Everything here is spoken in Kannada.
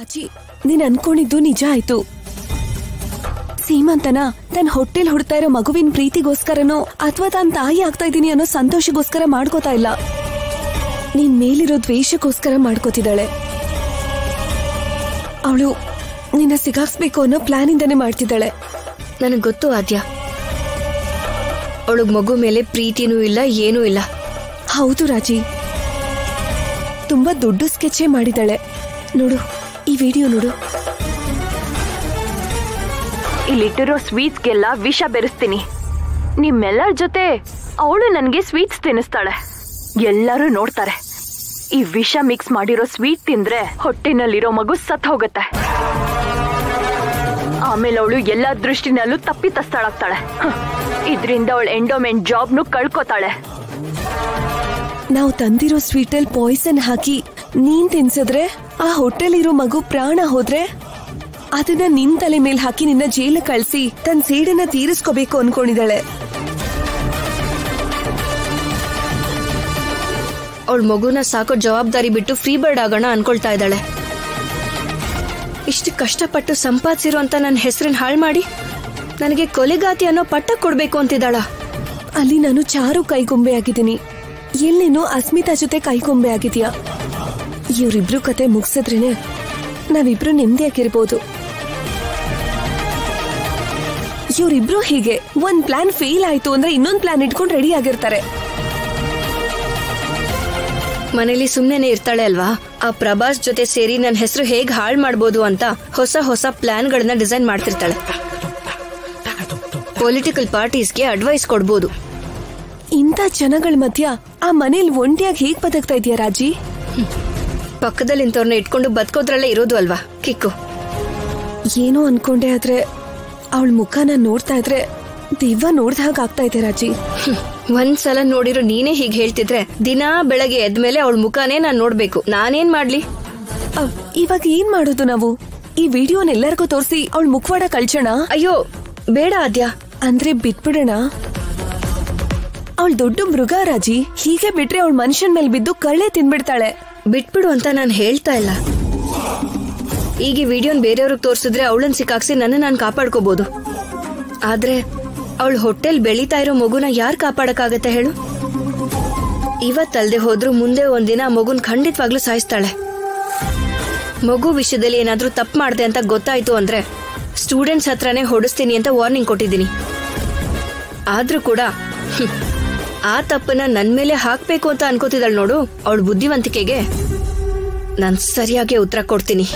ರಾಜಿ, ನೀನ್ ಅನ್ಕೊಂಡಿದ್ದು ನಿಜ ಆಯ್ತು. ಸೀಮಂತನ ತನ್ನ ಹೊಟ್ಟೆಲ್ ಹುಡ್ತಾ ಇರೋ ಮಗುವಿನ ಪ್ರೀತಿಗೋಸ್ಕರನೋ ಅಥವಾ ತಾನ್ ತಾಯಿ ಆಗ್ತಾ ಇದೀನಿ ಅನ್ನೋ ಸಂತೋಷಗೋಸ್ಕರ ಮಾಡ್ಕೋತಾ ಇಲ್ಲ. ನೀನ್ ಮೇಲಿರೋ ದ್ವೇಷಕ್ಕೋಸ್ಕರ ಮಾಡ್ಕೋತಿದ್ದಾಳೆ. ಅವಳು ನಿನ್ನ ಸಿಗಾಕ್ಸ್ಬೇಕು ಅನ್ನೋ ಪ್ಲಾನ್ ಇಂದಾನೆ ಮಾಡ್ತಿದ್ದಾಳೆ. ನನಗ್ ಗೊತ್ತು ಆದ್ಯ, ಅವಳಗ್ ಮಗು ಮೇಲೆ ಪ್ರೀತಿನೂ ಇಲ್ಲ, ಏನೂ ಇಲ್ಲ. ಹೌದು ರಾಜಿ, ತುಂಬಾ ದೊಡ್ಡ ಸ್ಕೆಚೇ ಮಾಡಿದಾಳೆ. ನೋಡು, ಈ ವಿಡಿಯೋ ನೋಡು. ಇಲ್ಲಿಟ್ಟಿರೋ ಸ್ವೀಟ್ಸ್ಗೆಲ್ಲ ವಿಷ ಬೆರೆಸ್ತೀನಿ. ನಿಮ್ಮೆಲ್ಲರ ಜೊತೆ ಅವಳು ನನಗೆ ಸ್ವೀಟ್ಸ್ ತಿನ್ನಿಸ್ತಾಳೆ. ಎಲ್ಲರೂ ನೋಡ್ತಾರೆ. ಈ ವಿಷ ಮಿಕ್ಸ್ ಮಾಡಿರೋ ಸ್ವೀಟ್ ತಿಂದ್ರೆ ಹೊಟ್ಟೆನಲ್ಲಿರೋ ಮಗು ಸತ್ ಹೋಗುತ್ತೆ. ಆಮೇಲೆ ಅವಳು ಎಲ್ಲ ದೃಷ್ಟಿನಲ್ಲೂ ತಪ್ಪಿತಸ್ಥಳಾಗ್ತಾಳೆ. ಇದರಿಂದ ಅವಳು ಎಂಡೋಮೆಂಟ್ ಜಾಬ್ನು ಕಳ್ಕೋತಾಳೆ. ನಾವು ತಂದಿರೋ ಸ್ವೀಟಲ್ ಪಾಯ್ಸನ್ ಹಾಕಿ ನೀನ್ ತಿನ್ಸಿದ್ರೆ ಆ ಹೊಟ್ಟೆಲಿರೋ ಮಗು ಪ್ರಾಣ ಹೋದ್ರೆ ಅದನ್ನ ನಿನ್ ತಲೆ ಮೇಲೆ ಹಾಕಿ ನಿನ್ನ ಜೈಲು ಕಳ್ಸಿ ತನ್ನ ಸೇಡನ್ನ ತೀರಿಸ್ಕೋಬೇಕು ಅನ್ಕೊಂಡಿದ್ದಾಳೆ. ಅವಳ ಮಗುನ ಸಾಕೋ ಜವಾಬ್ದಾರಿ ಬಿಟ್ಟು ಫ್ರೀ ಬರ್ಡ್ ಆಗೋಣ ಅನ್ಕೊಳ್ತಾ ಇದ್ದಾಳೆ. ಇಷ್ಟು ಕಷ್ಟಪಟ್ಟು ಸಂಪಾದಿಸಿರುವಂತ ನನ್ನ ಹೆಸರನ್ನ ಹಾಳು ಮಾಡಿ ನನಗೆ ಕೊಲೆಗಾತಿ ಅನ್ನೋ ಪಟ್ಟ ಕೊಡ್ಬೇಕು ಅಂತಿದ್ದಾಳ. ಅಲ್ಲಿ ನಾನು ಚಾರು ಕೈಗೊಂಬೆ ಆಗಿದ್ದೀನಿ, ಎಲ್ಲಿನೂ ಅಸ್ಮಿತಾ ಜೊತೆ ಕೈಗೊಂಬೆ ಆಗಿದ್ಯಾ. ಇವರಿಬ್ರು ಕತೆ ಮುಗಿಸಿದ್ರೇನೆ ನಾವಿಬ್ರು ನೆಮ್ಮದಿಯಾಗಿರ್ಬೋದು. ಇವರಿಬ್ರು ಹೀಗೆ ಒಂದ್ ಪ್ಲಾನ್ ಫೇಲ್ ಆಯ್ತು ಅಂದ್ರೆ ಇನ್ನೊಂದ್ ಪ್ಲಾನ್ ಇಟ್ಕೊಂಡು ರೆಡಿ ಆಗಿರ್ತಾರೆ. ಮನೇಲಿ ಸುಮ್ನೆನೆ ಇರ್ತಾಳೆ ಅಲ್ವಾ, ಆ ಪ್ರಭಾಸ್ ಜೊತೆ ಸೇರಿ ನನ್ನ ಹೆಸರು ಹೇಗ್ ಹಾಳು ಮಾಡ್ಬೋದು ಅಂತ ಹೊಸ ಹೊಸ ಪ್ಲಾನ್ ಗಳನ್ನ ಡಿಸೈನ್ ಮಾಡ್ತಿರ್ತಾಳೆ. ಪೊಲಿಟಿಕಲ್ ಪಾರ್ಟೀಸ್ಗೆ ಅಡ್ವೈಸ್ ಕೊಡ್ಬೋದು. ಇಂಥ ಜನಗಳ ಮಧ್ಯ ಆ ಮನೇಲಿ ಒಂಟಿಯಾಗಿ ಹೇಗ್ ಬದುಕ್ತಾ ಇದೆಯಾ ರಾಜಿ? ಪಕ್ಕದಲ್ಲಿ ಇಂಥವ್ರನ್ನ ಇಟ್ಕೊಂಡು ಬದುಕೋದ್ರಲ್ಲೇ ಇರೋದು ಅಲ್ವಾ ಕಿಕ್ಕು. ಏನೋ ಅನ್ಕೊಂಡೆ, ಆದ್ರೆ ಅವಳ ಮುಖನ ನೋಡ್ತಾ ಇದ್ರೆ ದಿವ್ಯ ನೋಡ್ದ ಹಾಗೆ ಆಗ್ತಾ ಇದೆ ರಾಜಿ. ಒಂದ್ಸಲ ನೋಡಿರೋ ನೀನೇ ಹೀಗೆ ಹೇಳ್ತಿದ್ರೆ ದಿನಾ ಬೆಳಗ್ಗೆ ಎದ್ಮೇಲೆ ಅವಳ ಮುಖನೇ ನಾನ್ ನೋಡ್ಬೇಕು. ನಾನೇನ್ ಮಾಡ್ಲಿ? ಇವಾಗ ಏನ್ ಮಾಡೋದು ನಾವು? ಈ ವಿಡಿಯೋನ ಎಲ್ಲರಿಗೂ ತೋರಿಸಿ ಅವಳ ಮುಖವಾಡ ಕಳ್ಸೋಣ? ಅಯ್ಯೋ ಬೇಡ ಆದ್ಯ. ಅಂದ್ರೆ ಬಿಟ್ಬಿಡೋಣ? ಅವಳು ದೊಡ್ಡ ಮೃಗ ರಾಜಿ, ಹೀಗೆ ಬಿಟ್ರೆ ಅವಳ ಮನುಷ್ಯನ್ ಮೇಲೆ ಬಿದ್ದು ಕಳ್ಳೆ ತಿನ್ಬಿಡ್ತಾಳೆ. ಬಿಟ್ಬಿಡು ಅಂತ ನಾನು ಹೇಳ್ತಾ ಇಲ್ಲ. ಈಗ ಈ ವಿಡಿಯೋನ್ ಬೇರೆಯವ್ರಿಗೆ ತೋರಿಸಿದ್ರೆ ಅವಳನ್ನ ಸಿಕ್ಕಾಕ್ಸಿ ನಾನು ಕಾಪಾಡ್ಕೋಬಹುದು. ಆದ್ರೆ ಅವಳ ಹೊಟ್ಟೆಲ್ ಬೆಳೀತಾ ಇರೋ ಮಗುನ ಯಾರು ಕಾಪಾಡಕ್ಕಾಗತ್ತೆ ಹೇಳು? ಇವತ್ತಲ್ದೆ ಹೋದ್ರು ಮುಂದೆ ಒಂದಿನ ಆ ಮಗುನ್ ಖಂಡಿತವಾಗ್ಲೂ ಸಾಯಿಸ್ತಾಳೆ. ಮಗು ವಿಷಯದಲ್ಲಿ ಏನಾದ್ರೂ ತಪ್ಪು ಮಾಡ್ದೆ ಅಂತ ಗೊತ್ತಾಯ್ತು ಅಂದ್ರೆ ಸ್ಟೂಡೆಂಟ್ಸ್ ಹತ್ರನೇ ಹೊಡಿಸ್ತೀನಿ ಅಂತ ವಾರ್ನಿಂಗ್ ಕೊಟ್ಟಿದ್ದೀನಿ. ಆದ್ರೂ ಕೂಡ ಆ ತಪ್ಪನ್ನ ನನ್ ಮೇಲೆ ಹಾಕ್ಬೇಕು ಅಂತ ಅನ್ಕೋತಿದ್ದಾಳೆ ನೋಡು. ಅವಳ ಬುದ್ಧಿವಂತಿಕೆಗೆ ನಾನ್ ಸರಿಯಾಗಿ ಉತ್ತರ ಕೊಡ್ತೀನಿ.